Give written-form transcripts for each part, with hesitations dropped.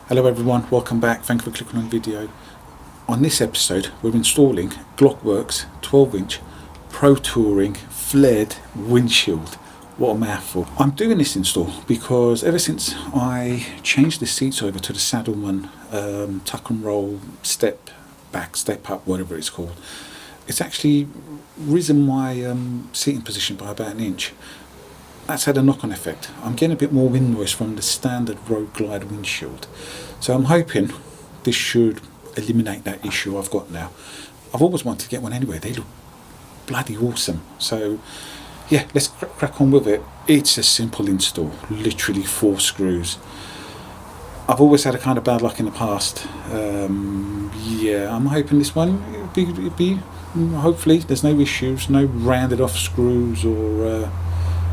Hello everyone, welcome back. Thank you for clicking on the video. On this episode we're installing Klock Werks 12-inch Pro Touring flared windshield. What a mouthful. I'm doing this install because ever since I changed the seats over to the Saddleman tuck and roll, step back, step up, whatever it's called, it's actually risen my seating position by about an inch. That's had a knock-on effect. I'm getting a bit more wind noise from the standard road glide windshield. So I'm hoping this should eliminate that issue I've got now. I've always wanted to get one anyway. They look bloody awesome. So yeah, let's crack on with it. It's a simple install, literally 4 screws. I've always had a kind of bad luck in the past. Yeah, I'm hoping this one, it'll be hopefully there's no issues, no rounded off screws or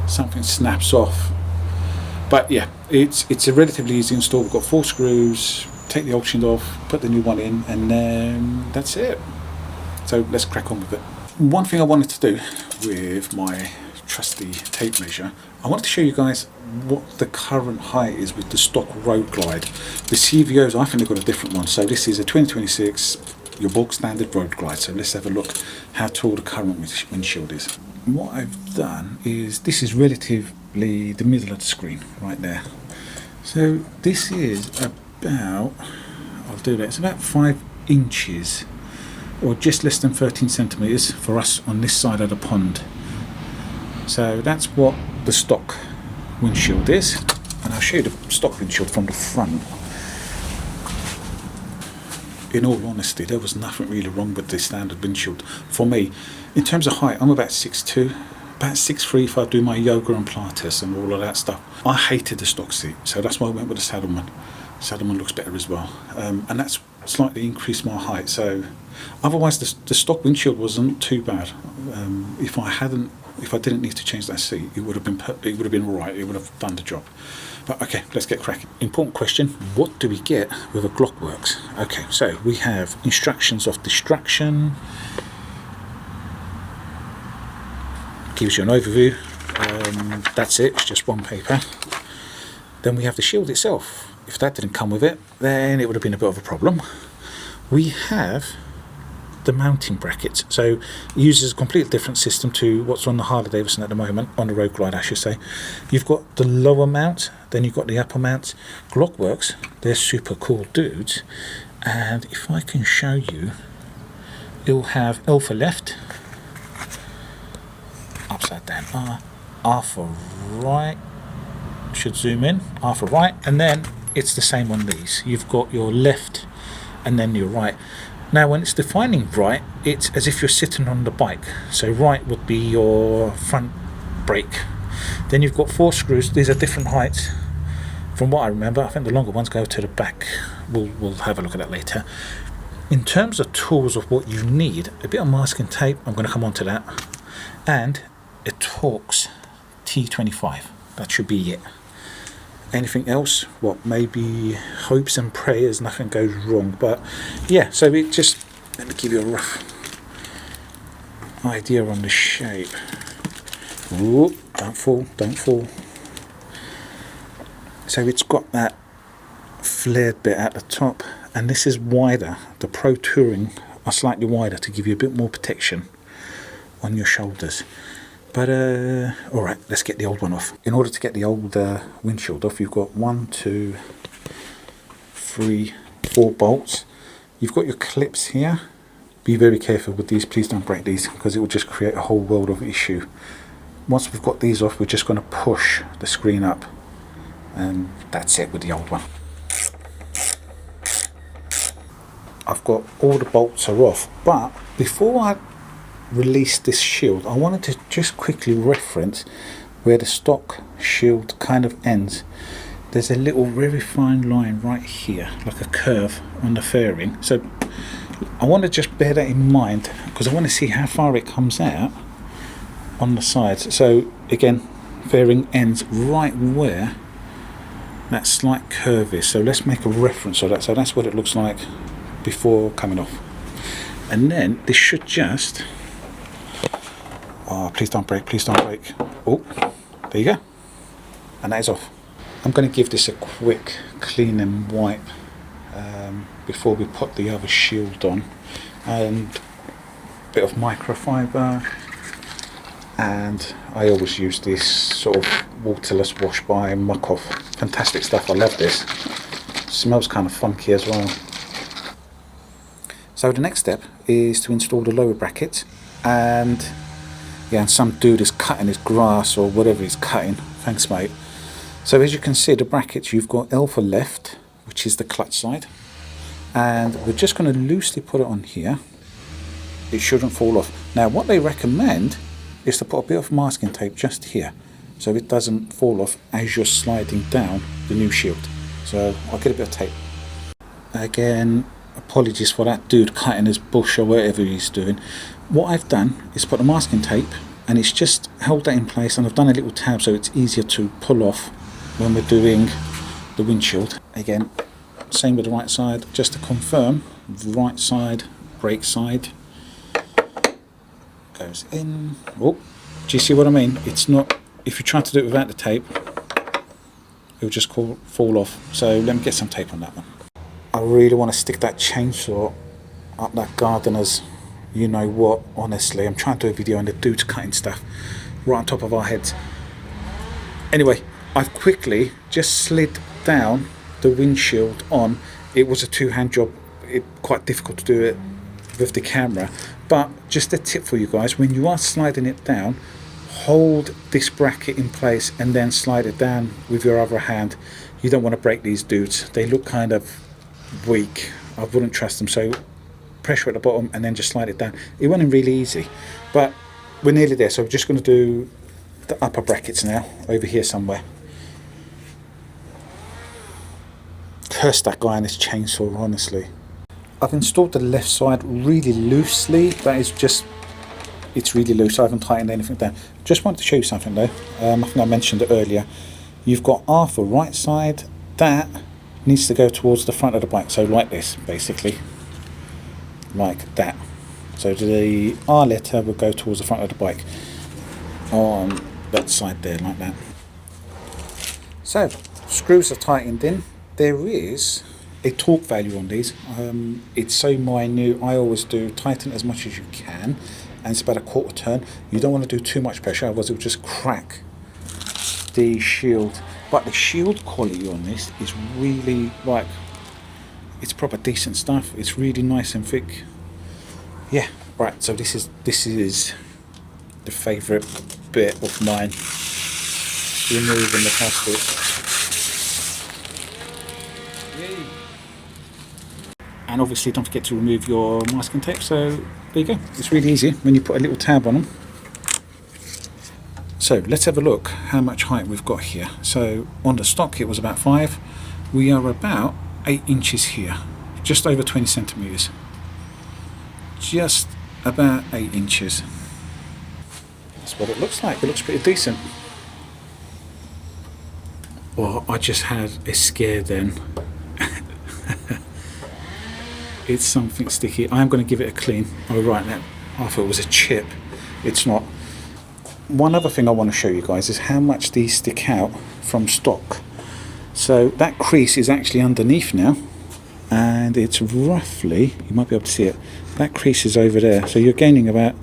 something snaps off. But yeah, it's a relatively easy install. We've got 4 screws, take the old shield off, put the new one in, and then that's it. So let's crack on with it. One thing I wanted to do with my trusty tape measure, I wanted to show you guys what the current height is with the stock road glide. The CVOs, I think they've got a different one. So this is a 2026, your bog standard road glide. So let's have a look how tall the current windshield is. What I've done is, this is relatively the middle of the screen right there. So this is about, I'll do that, it's about 5 inches or just less than 13 centimeters for us on this side of the pond. So that's what the stock windshield is, and I'll show you the stock windshield from the front. In all honesty, there was nothing really wrong with the standard windshield for me. In terms of height, I'm about 6'2", about 6'3" if I do my yoga and Pilates and all of that stuff. I hated the stock seat, so that's why I went with the Saddleman. Saddleman looks better as well, and that's slightly increased my height. So otherwise, the stock windshield wasn't too bad. If I didn't need to change that seat, it would have been all right. It would have done the job. But okay, let's get cracking. Important question: what do we get with a Klock Werks? Okay, so we have instructions of distraction. Gives you an overview. That's it. It's just one paper. Then we have the shield itself. If that didn't come with it, then it would have been a bit of a problem. We have the mounting brackets. So it uses a completely different system to what's on the Harley-Davidson at the moment, on the road glide I should say. You've got the lower mount, then you've got the upper mount. Klock Werks, they're super cool dudes, and if I can show you, it'll have L for left, upside down R for right, should zoom in, R for right, and then it's the same on these. You've got your left and then your right. Now when it's defining right, it's as if you're sitting on the bike. So right would be your front brake. Then you've got 4 screws. These are different heights from what I remember. I think the longer ones go to the back. We'll have a look at that later. In terms of tools of what you need, a bit of masking tape, I'm going to come on to that, and a Torx T25. That should be it. Anything else? What, maybe hopes and prayers nothing goes wrong. But yeah, so it just, let me give you a rough idea on the shape. Ooh, don't fall. So it's got that flared bit at the top, and this is wider. The Pro Touring are slightly wider to give you a bit more protection on your shoulders. But alright, let's get the old one off. In order to get the old windshield off, you've got 1, 2, 3, 4 bolts. You've got your clips here. Be very careful with these, please don't break these, because it will just create a whole world of issue. Once we've got these off, we're just going to push the screen up, and that's it with the old one. I've got all the bolts are off, but before I release this shield, I wanted to just quickly reference where the stock shield kind of ends. There's a little very fine line right here, like a curve on the fairing. So I want to just bear that in mind, because I want to see how far it comes out on the sides. So again, fairing ends right where that slight curve is. So let's make a reference of that. So that's what it looks like before coming off. And then this should just, oh, please don't break, oh, there you go, and that is off. I'm going to give this a quick clean and wipe before we put the other shield on, and a bit of microfiber, and I always use this sort of waterless wash by Muck Off. Fantastic stuff, I love this. Smells kind of funky as well. So the next step is to install the lower bracket, and yeah, and some dude is cutting his grass or whatever he's cutting. Thanks mate. So as you can see, the brackets, you've got L for left, which is the clutch side, and we're just going to loosely put it on here. It shouldn't fall off. Now what they recommend is to put a bit of masking tape just here, so it doesn't fall off as you're sliding down the new shield. So I'll get a bit of tape. Again, apologies for that dude cutting his bush or whatever he's doing. What I've done is put the masking tape, and it's just held that in place, and I've done a little tab so it's easier to pull off when we're doing the windshield. Again, same with the right side, just to confirm, right side, brake side, goes in. Oh, do you see what I mean? It's not, if you try to do it without the tape, it'll just fall off. So let me get some tape on that one. I really want to stick that chainsaw up that gardener's, you know what, honestly. I'm trying to do a video and the dude's cutting stuff right on top of our heads. Anyway, I've quickly just slid down the windshield on. It was a two-hand job. It's quite difficult to do it with the camera. But just a tip for you guys, when you are sliding it down, hold this bracket in place and then slide it down with your other hand. You don't want to break these dudes. They look kind of weak. I wouldn't trust them. So pressure at the bottom and then just slide it down. It wasn't really easy, but we're nearly there. So we're just going to do the upper brackets now, over here somewhere. Curse that guy and his chainsaw, honestly. I've installed the left side really loosely. That is just, it's really loose. I haven't tightened anything down. Just wanted to show you something though. I think I mentioned it earlier. You've got R for right side. That needs to go towards the front of the bike. So like this, basically. Like that. So the R letter will go towards the front of the bike. On that side there, like that. So, screws are tightened in. There is a torque value on these. It's so minute. I always do tighten as much as you can, and it's about a quarter turn. You don't want to do too much pressure, otherwise it will just crack the shield. But the shield quality on this is really, like, it's proper decent stuff. It's really nice and thick. Yeah, right. So this is the favourite bit of mine. Removing the plastic. And obviously don't forget to remove your masking tape. So there you go. It's really easy when you put a little tab on them. So let's have a look how much height we've got here. So on the stock it was about 5. We are about 8 inches here, just over 20 centimeters. Just about 8 inches. That's what it looks like. It looks pretty decent. Well, I just had a scare then. It's something sticky. I'm going to give it a clean. Oh right, now I thought it was a chip. It's not. One other thing I want to show you guys is how much these stick out from stock. So that crease is actually underneath now, and it's roughly, you might be able to see it, that crease is over there. So you're gaining about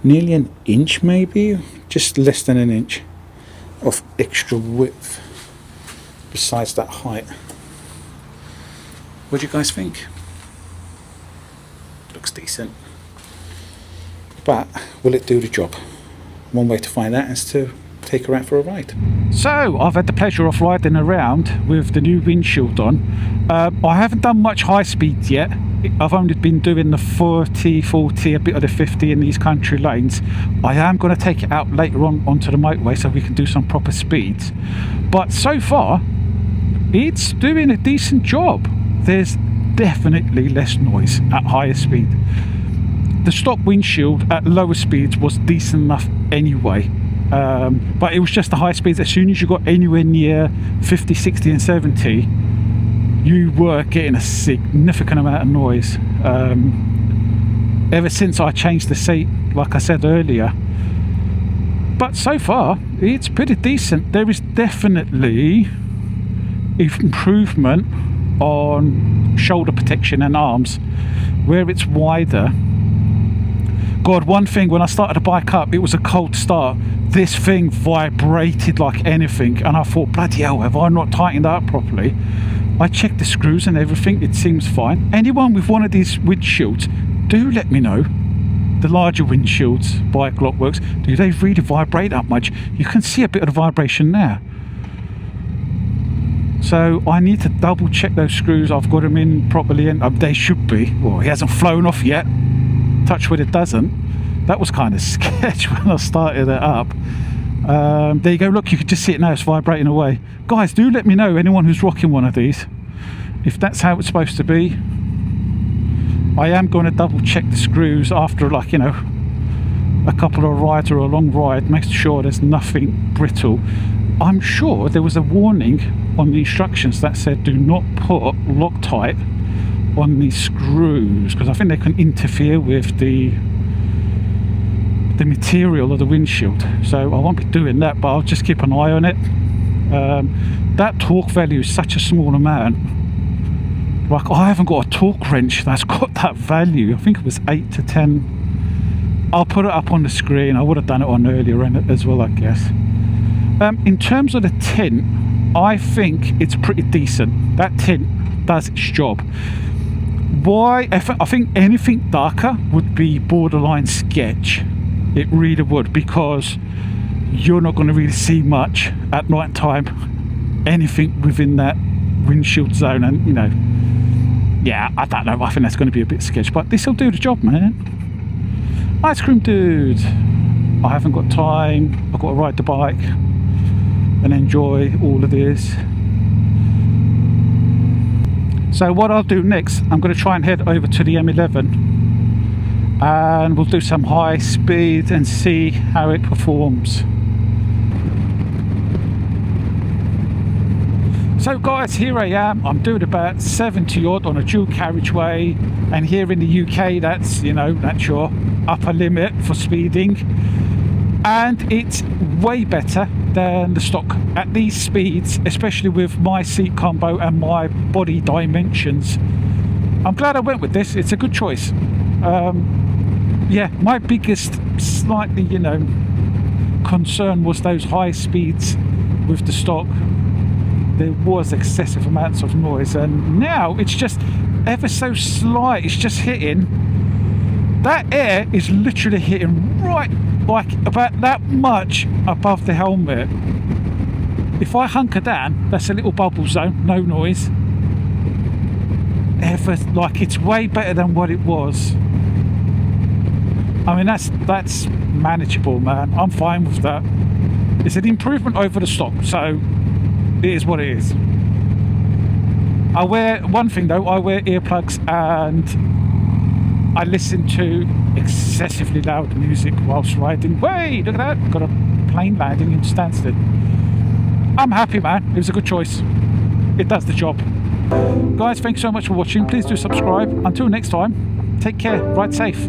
nearly an inch, maybe just less than an inch of extra width besides that height. What do you guys think? Looks decent, but will it do the job? One way to find out is to take her out for a ride. So I've had the pleasure of riding around with the new windshield on. I haven't done much high speeds yet. I've only been doing the 40, a bit of the 50 in these country lanes. I am going to take it out later on onto the motorway so we can do some proper speeds. But so far, it's doing a decent job. There's definitely less noise at higher speed. The stock windshield at lower speeds was decent enough anyway, but it was just the high speeds. As soon as you got anywhere near 50, 60 and 70, you were getting a significant amount of noise. Ever since I changed the seat, like I said earlier. But so far it's pretty decent. There is definitely improvement on shoulder protection and arms where it's wider. God, one thing, when I started the bike up, it was a cold start. This thing vibrated like anything, and I thought, bloody hell, have I not tightened that up properly? I checked the screws and everything, it seems fine. Anyone with one of these windshields, do let me know. The larger windshields by Klock Werks, do they really vibrate that much? You can see a bit of the vibration there. So I need to double check those screws. I've got them in properly, and they should be. Well, he hasn't flown off yet. Touch wood, it doesn't. That was kind of sketch when I started it up. There you go, look, you can just see it now, it's vibrating away. Guys, do let me know, anyone who's rocking one of these, if that's how it's supposed to be. I am going to double check the screws after, like, you know, a couple of rides or a long ride, make sure there's nothing brittle. I'm sure there was a warning on the instructions that said do not put Loctite on these screws, because I think they can interfere with the material of the windshield. So I won't be doing that, but I'll just keep an eye on it. That torque value is such a small amount. Like, I haven't got a torque wrench that's got that value. I think it was 8 to 10. I'll put it up on the screen. I would have done it on earlier as well, I guess. In terms of the tint, I think it's pretty decent. That tint does its job. Why? I think anything darker would be borderline sketch. It really would, because you're not going to really see much at night time, anything within that windshield zone. And, you know, yeah, I don't know, I think that's going to be a bit sketch, but this will do the job, man. Ice cream dude, I haven't got time. I've got to ride the bike and enjoy all of this. So what I'll do next, I'm going to try and head over to the M11 and we'll do some high speed and see how it performs. So guys, here I am. I'm doing about 70 odd on a dual carriageway, and here in the UK, that's, you know, that's your upper limit for speeding, and it's way better than the stock at these speeds, especially with my seat combo and my body dimensions. I'm glad I went with this. It's a good choice. Yeah, my biggest slightly, you know, concern was those high speeds with the stock. There was excessive amounts of noise, and now it's just ever so slight. It's just hitting, that air is literally hitting right, like about that much above the helmet. If I hunker down, that's a little bubble zone, no noise. Ever, like, it's way better than what it was. I mean, that's manageable, man. I'm fine with that. It's an improvement over the stock, so it is what it is. I wear, one thing though, I wear earplugs and I listen to excessively loud music whilst riding. Wait, look at that, got a plane landing in Stansted. I'm happy, man. It was a good choice. It does the job. Guys, thanks so much for watching. Please do subscribe. Until next time, take care, ride safe.